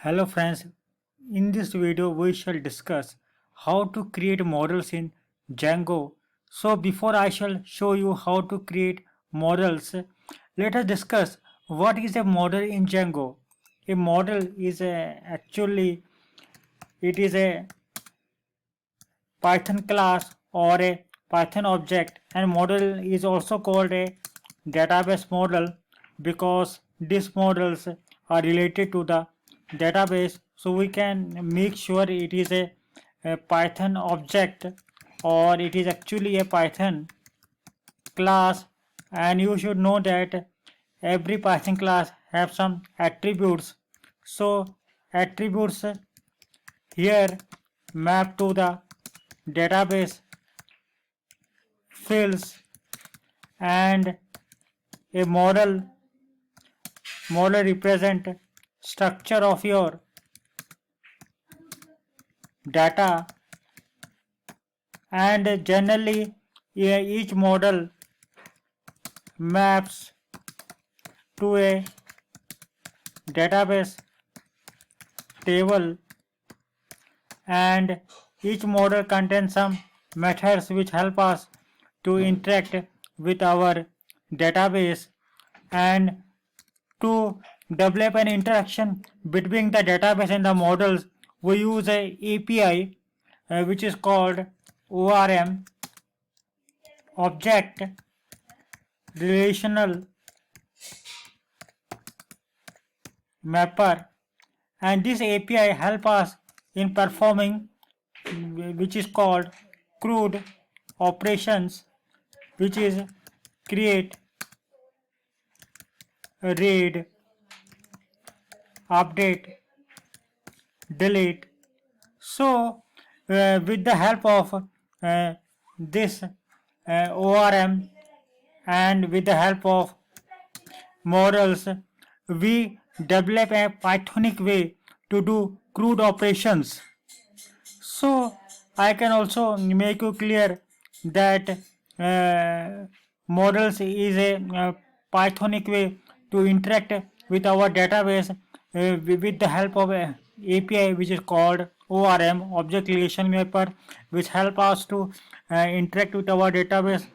Hello friends, in this video we shall discuss how to create models in Django. So before I shall show you how to create models, let us discuss what is a model in Django. A model is actually it is a Python class or a Python object, and model is also called a database model because these models are related to the database, so we can make sure it is a Python object or it is actually a Python class. And you should know that every Python class have some attributes. So attributes here map to the database fields, and a model represent structure of your data, and generally each model maps to a database table, and each model contains some methods which help us to interact with our database. And to develop an interaction between the database and the models, we use a API which is called ORM, object relational mapper, and this API help us in performing which is called CRUD operations, which is create, read, update, delete. So with the help of this ORM and with the help of models, we develop a Pythonic way to do CRUD operations. So I can also make you clear that models is a Pythonic way to interact with our database with the help of a API which is called ORM, object relation mapper, which help us to interact with our database.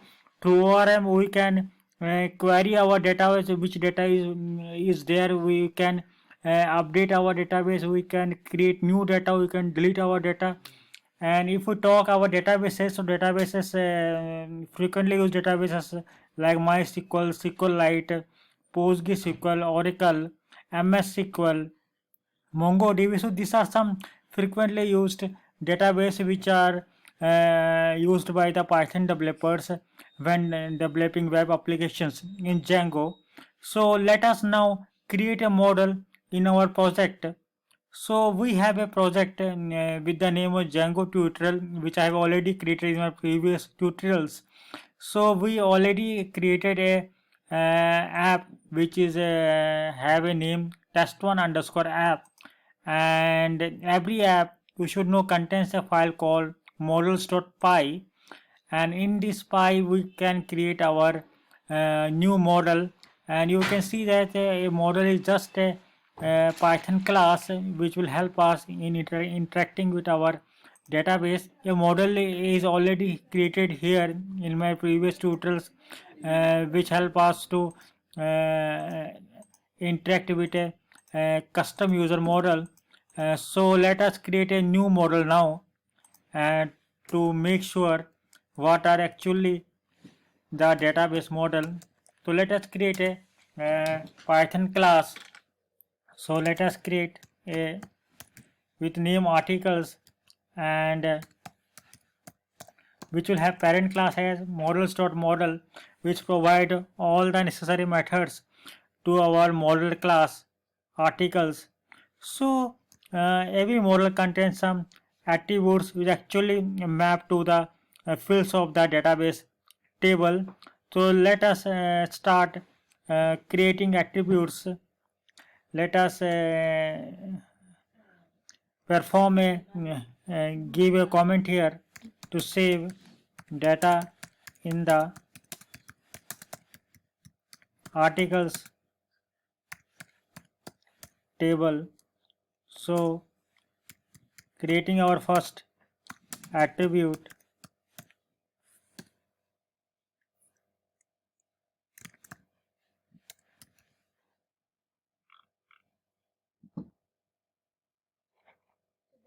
Through ORM we can query our database, which data is there. We can update our database, we can create new data, we can delete our data. And if we talk our databases, so databases frequently used databases like MySQL, SQLite, PostgreSQL, Oracle, MS SQL, MongoDB. So these are some frequently used database which are used by the Python developers when developing web applications in Django. So let us now create a model in our project. So we have a project with the name of Django tutorial, which I have already created in my previous tutorials. So we already created a app which is have a name test1 underscore app, and every app you should know contains a file called models.py, and in this py we can create our new model. And you can see that a model is just a Python class which will help us in interacting with our database. A model is already created here in my previous tutorials which help us to interact with a custom user model. So let us create a new model now, and to make sure what are actually the database model. So let us create a Python class. So let us create a with name articles, and which will have parent class as models.Model, which provide all the necessary methods to our model class articles. So every model contains some attributes which actually map to the fields of the database table. So let us start creating attributes. Let us perform a give a comment here to save data in the articles table. So creating our first attribute,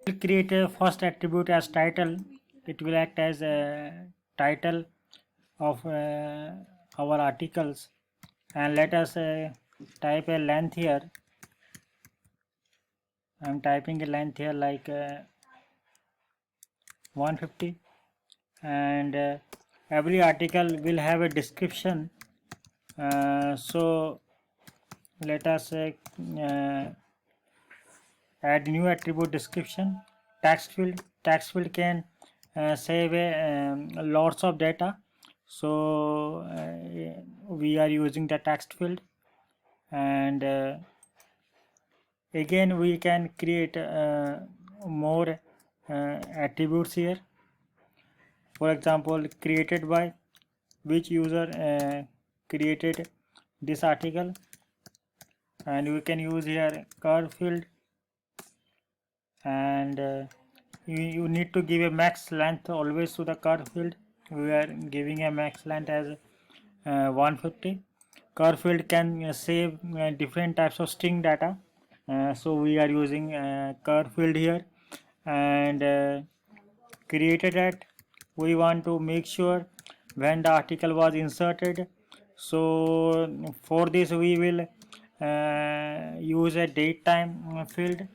we'll create a first attribute as title. It will act as a title of our articles, and let us type a length here. I'm typing a length here like 150, and every article will have a description. So let us add new attribute description. Text field can save lots of data, so we are using the text field. And again we can create more attributes here. For example, created by, which user created this article, and we can use here curve field. And you need to give a max length always to the curve field. We are giving a max length as 150. Curve field can save different types of string data, so we are using curve field here. And created at, we want to make sure when the article was inserted. So for this we will use a date time field.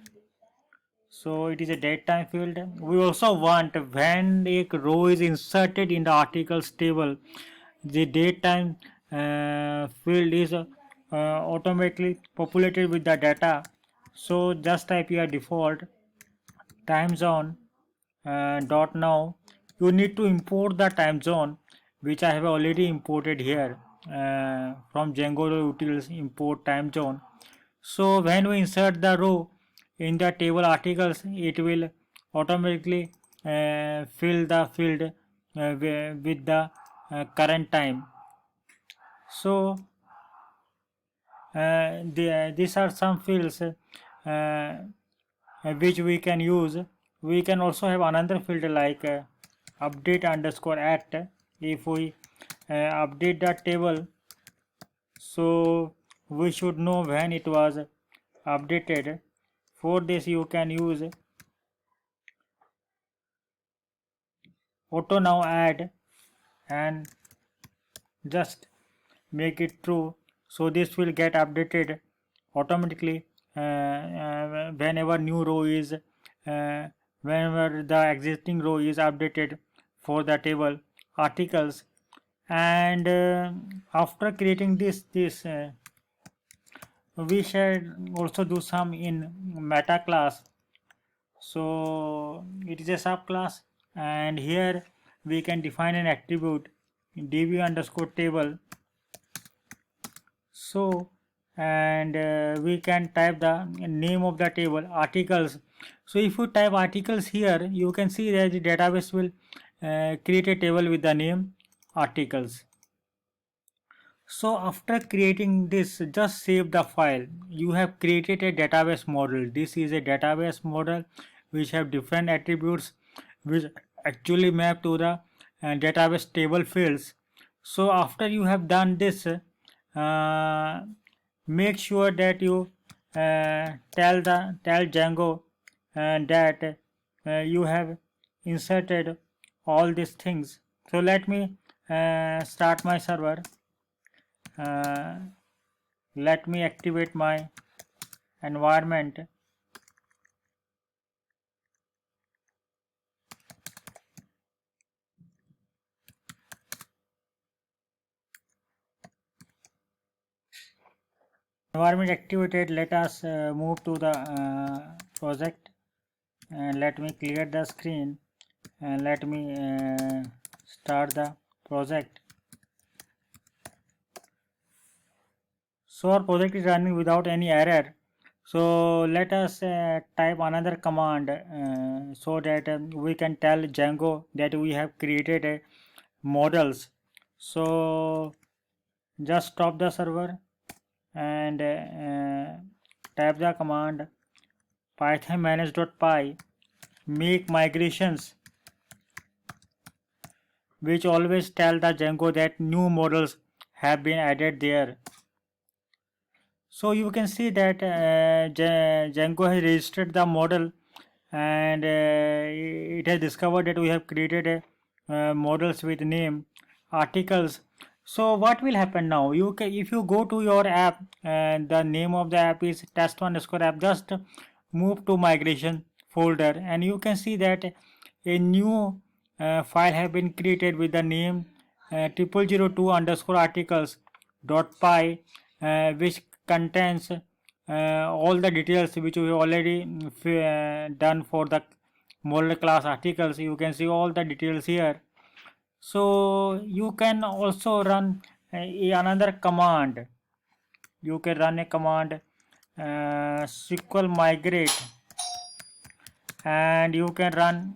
So it is a date time field. We also want when a row is inserted in the articles table, the date time field is automatically populated with the data. So just type your default timezone.now. You need to import the time zone, which I have already imported here from Django utils import time zone. So when we insert the row in the table articles, it will automatically fill the field with the current time. So these are some fields which we can use. We can also have another field like update underscore at. If we update the table, so we should know when it was updated. For this you can use auto now add and just make it true, so this will get updated automatically whenever new row is whenever the existing row is updated for the table articles. And after creating this we should also do some in meta class. So it is a subclass, and here we can define an attribute db underscore table. So and we can type the name of the table articles. So if you type articles here, you can see that the database will create a table with the name articles. So after creating this, just save the file. You have created a database model. This is a database model which have different attributes which actually map to the database table fields. So after you have done this, make sure that you tell Django that you have inserted all these things. So let me start my server. Let me activate my environment. Environment activated. Let us move to the project, and let me clear the screen, and let me start the project. So our project is running without any error. So let us type another command so that we can tell Django that we have created a models. So just stop the server and type the command Python manage.py make migrations, which always tell the Django that new models have been added there. So you can see that Django has registered the model, and it has discovered that we have created models with name articles. So what will happen now? You can, if you go to your app and the name of the app is test1_app, just move to migration folder, and you can see that a new file have been created with the name 0002_articles.py, which contains all the details which we already done for the model class articles. You can see all the details here. So you can also run another command. You can run a command SQL migrate, and you can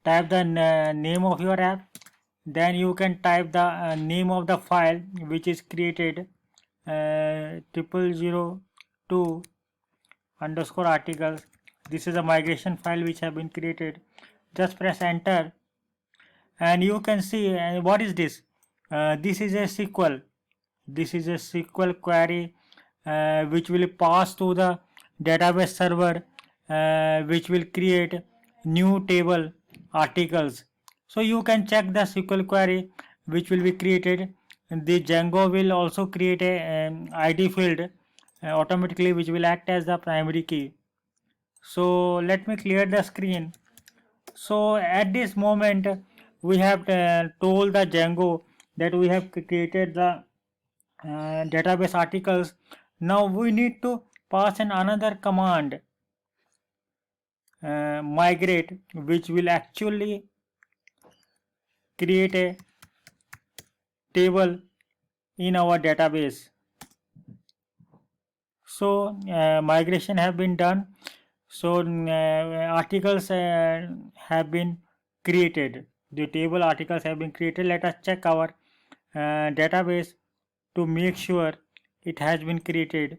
type the name of your app, then you can type the name of the file which is created 0002_articles. This is a migration file which have been created. Just press enter, and you can see what is this. This is a SQL. This is a SQL query which will pass to the database server, which will create new table articles. So you can check the SQL query which will be created. The Django will also create a ID field automatically, which will act as the primary key. So let me clear the screen. So at this moment we have told the Django that we have created the database articles. Now we need to pass in another command migrate, which will actually create a table in our database. So migration have been done. So articles have been created. The table articles have been created. Let us check our database to make sure it has been created.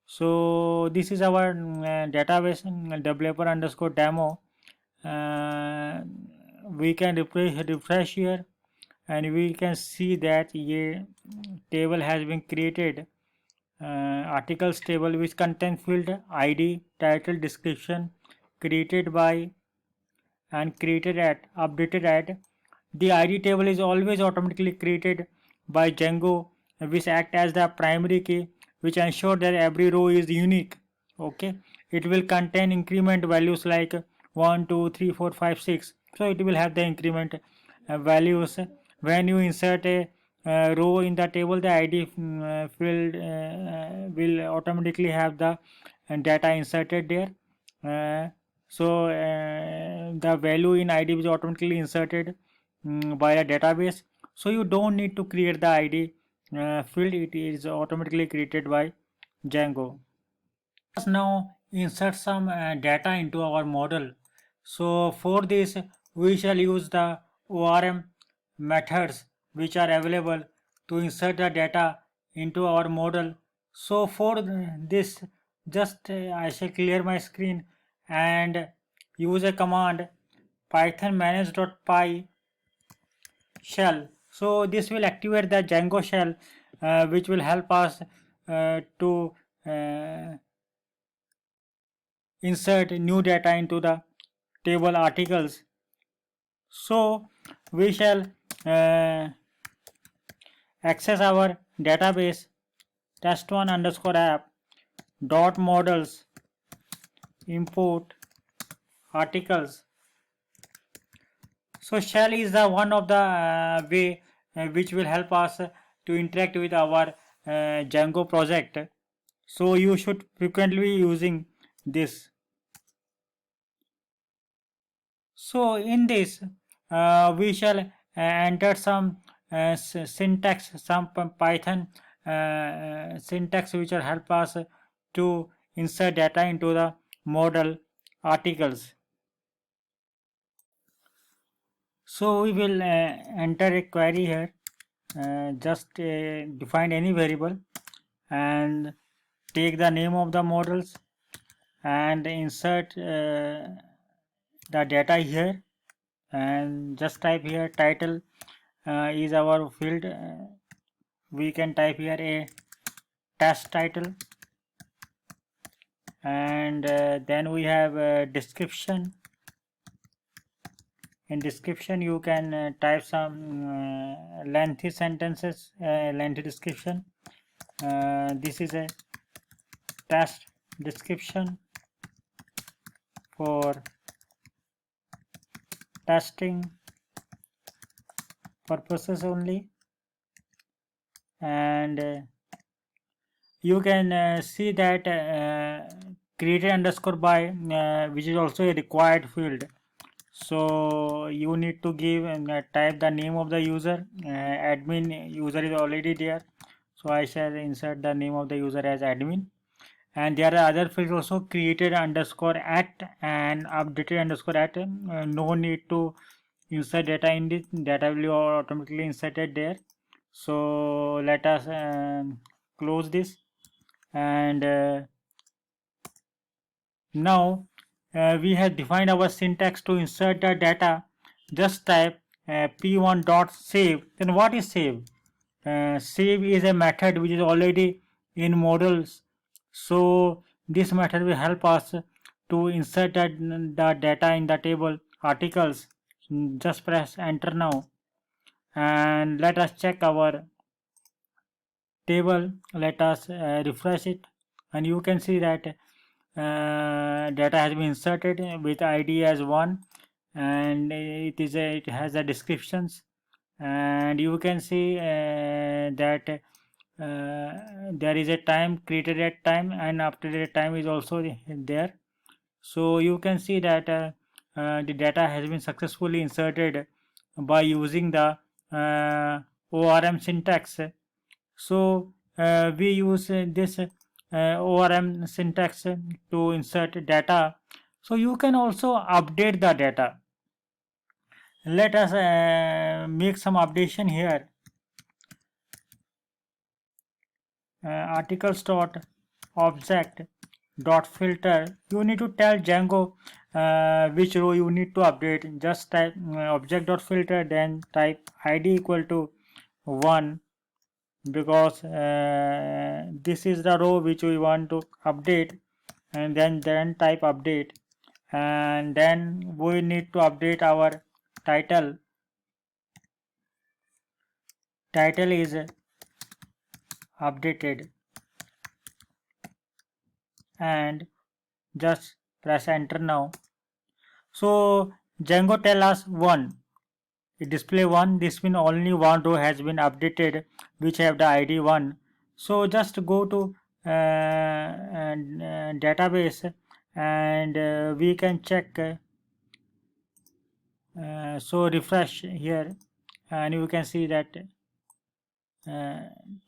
So this is our database developer_demo. We can refresh here, and we can see that a table has been created. Articles table which contains field ID, title, description, created by and created at, updated at. The ID table is always automatically created by Django, which act as the primary key, which ensure that every row is unique. Okay, it will contain increment values like 1 2 3 4 5 6. So it will have the increment values. When you insert a row in the table, the ID field will automatically have the data inserted there. The value in ID is automatically inserted by a database. So you don't need to create the ID field, it is automatically created by Django. Let's now insert some data into our model. So for this we shall use the ORM methods which are available to insert the data into our model. So for this, just I shall clear my screen and use a command python manage.py shell. So this will activate the Django shell which will help us to insert new data into the table articles. So we shall access our database test1_app dot models import articles. So shell is the one of the way which will help us to interact with our Django project. So you should frequently be using this. So in this we shall enter some syntax, some Python syntax which will help us to insert data into the model articles. So we will enter a query here, just define any variable and take the name of the models and insert the data here, and just type here title is our field. We can type here a test title, and then we have description. In description you can type some lengthy sentences, lengthy description. This is a test description for testing purposes only, and you can see that created underscore by, which is also a required field. So you need to give and type the name of the user. Admin user is already there, so I shall insert the name of the user as admin. And there are other fields also, created underscore at and updated underscore at. No need to insert data in this, data will be automatically inserted there. So let us close this, and now we have defined our syntax to insert the data. Just type p1 dot save. Then what is save? Save is a method which is already in models, so this method will help us to insert the data in the table articles. Just press enter now, and let us check our table. Let us refresh it, and you can see that data has been inserted with id as 1, and it has the descriptions, and you can see that there is a time created at time, and after that time is also there. So you can see that the data has been successfully inserted by using the ORM syntax. So we use this ORM syntax to insert data. So you can also update the data. Let us make some updation here. Articles dot object dot filter. You need to tell Django which row you need to update. Just type object dot filter, then type id equal to 1, because this is the row which we want to update, and then type update, and then we need to update our title. Title is updated, and just press enter now. So Django tell us 1. It display 1. This means only one row has been updated which have the id 1. So just go to database, and we can check. So refresh here, and you can see that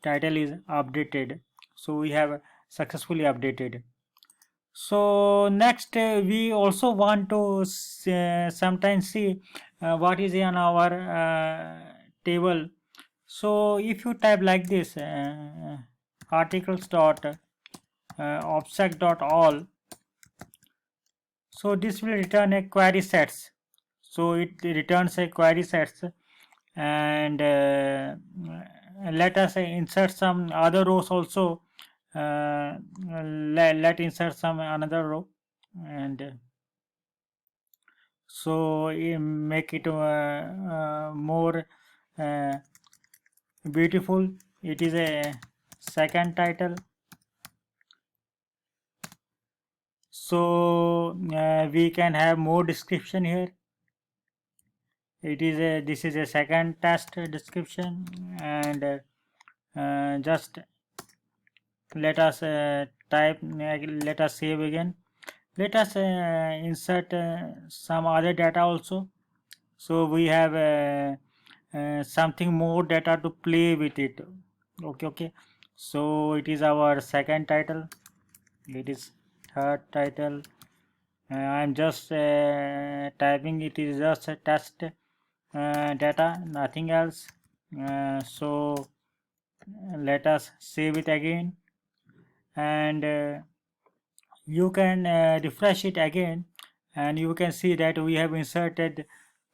title is updated. So we have successfully updated. So next we also want to sometimes see what is in our table. So if you type like this articles dot object dot all, so this will return a query sets. So it returns a query sets, and let us insert some other rows also. Let insert some another row, and so make it more uh, beautiful. It is a second title. So we can have more description here. It is a this is a second test description, and just let us type let us save again. Let us insert some other data also. So we have something more data to play with it. Okay, so it is our second title, it is third title. I'm just typing, it is just a test data, nothing else. So let us save it again, and you can refresh it again, and you can see that we have inserted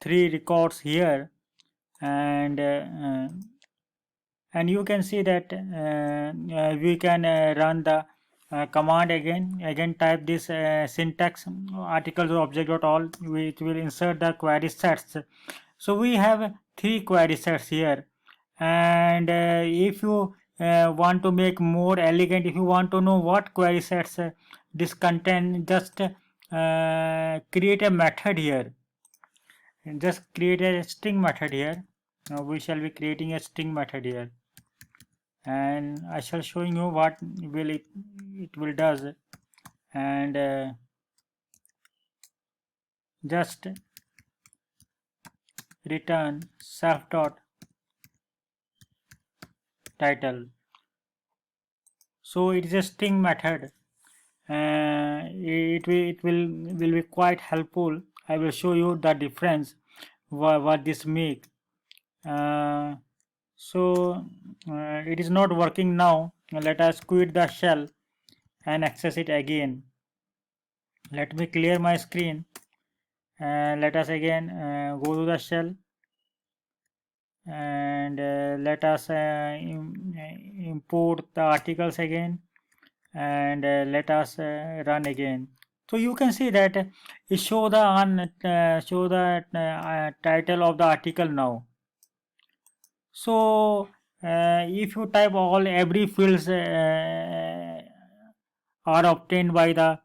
3 records here, and you can see that we can run the command again type this syntax articles object.all, which will insert the query sets. So we have 3 query sets here, and if you want to make more elegant, if you want to know what query sets this content, just create a method here, just create a string method here. Now we shall be creating a string method here, and I shall showing you what will it will does, and just return self.title. So it is a string method. It will be quite helpful. I will show you the difference what this make. So it is not working now. Let us quit the shell and access it again. Let me clear my screen, and let us again go to the shell, and let us import the articles again, and let us run again. So you can see that it show the title of the article now. So if you type every fields are obtained by the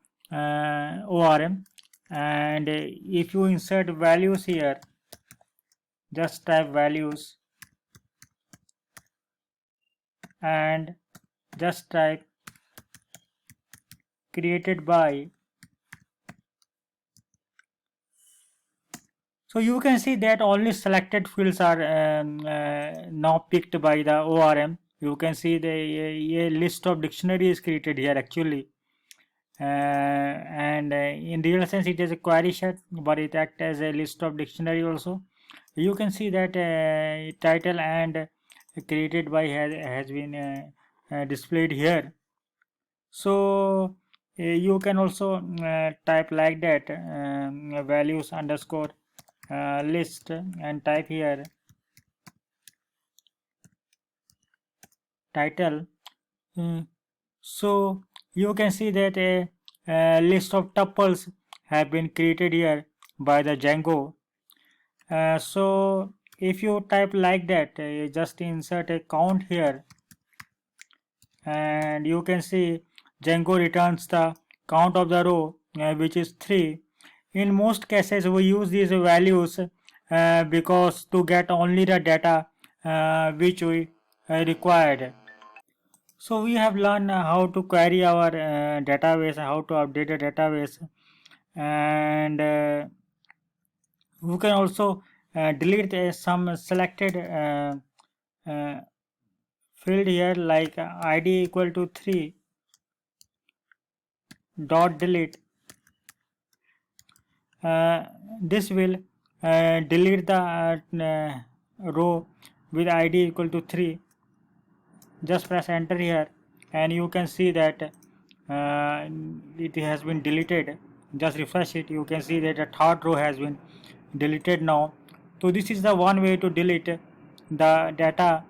ORM, and if you insert values here, just type values and just type created by. So you can see that only selected fields are now picked by the ORM. You can see a list of dictionary is created here actually, and in real sense it is a query set, but it acts as a list of dictionary also. You can see that title and created by has been displayed here. So you can also type like that, values underscore list, and type here title. So you can see that a list of tuples have been created here by the Django. So if you type like that, you just insert a count here, and you can see Django returns the count of the row, which is 3. In most cases we use these values because to get only the data which we required. So we have learned how to query our database, how to update the database, and we can also delete some selected uh, field here, like id equal to 3 dot delete. This will delete the row with id equal to 3. Just press enter here, and you can see that it has been deleted. Just refresh it, you can see that the third row has been deleted now. So this is the one way to delete the data,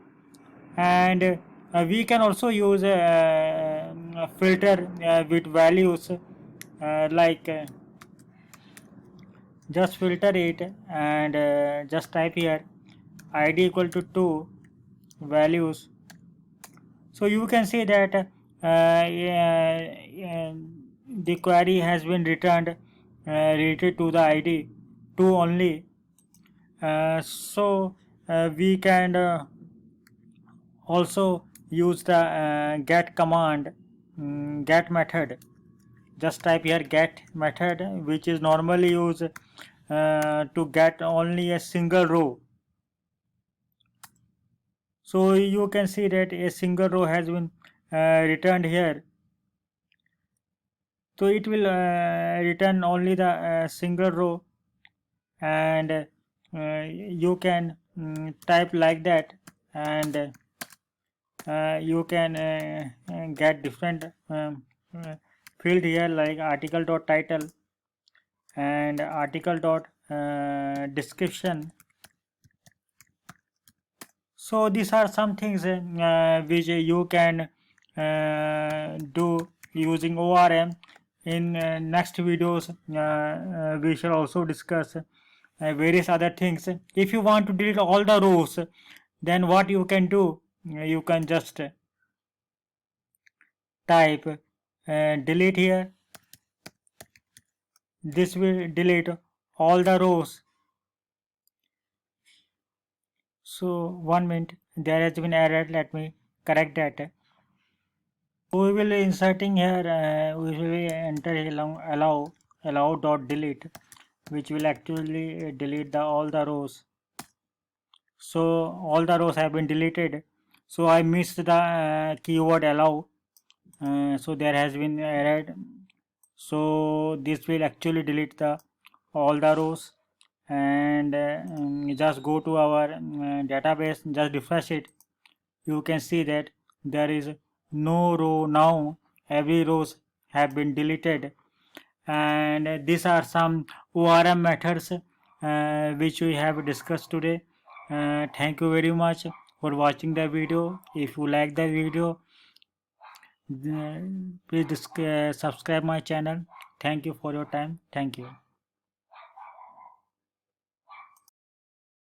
and we can also use a filter with values, like just filter it, and just type here id equal to 2 values. So you can see that the query has been returned related to the id 2 only. So we can also use the get command, get method. Just type here get method, which is normally used to get only a single row. So you can see that a single row has been returned here. So it will return only the single row, and you can type like that, and you can get different field here like article.title and article.description. So these are some things which you can do using ORM. In next videos we shall also discuss various other things. If you want to delete all the rows, then what you can do, you can just type delete here. This will delete all the rows. So 1 minute, there has been error, let me correct that. We will inserting here, we will enter allow dot delete, which will actually delete all the rows. So all the rows have been deleted. So I missed the keyword allow, so there has been error. So this will actually delete all the rows, and just go to our database, just refresh it. You can see that there is no row now. Every rows have been deleted, and these are some ORM methods which we have discussed today. Thank you very much for watching the video. If you like the video, please subscribe my channel. Thank you for your time. Thank you.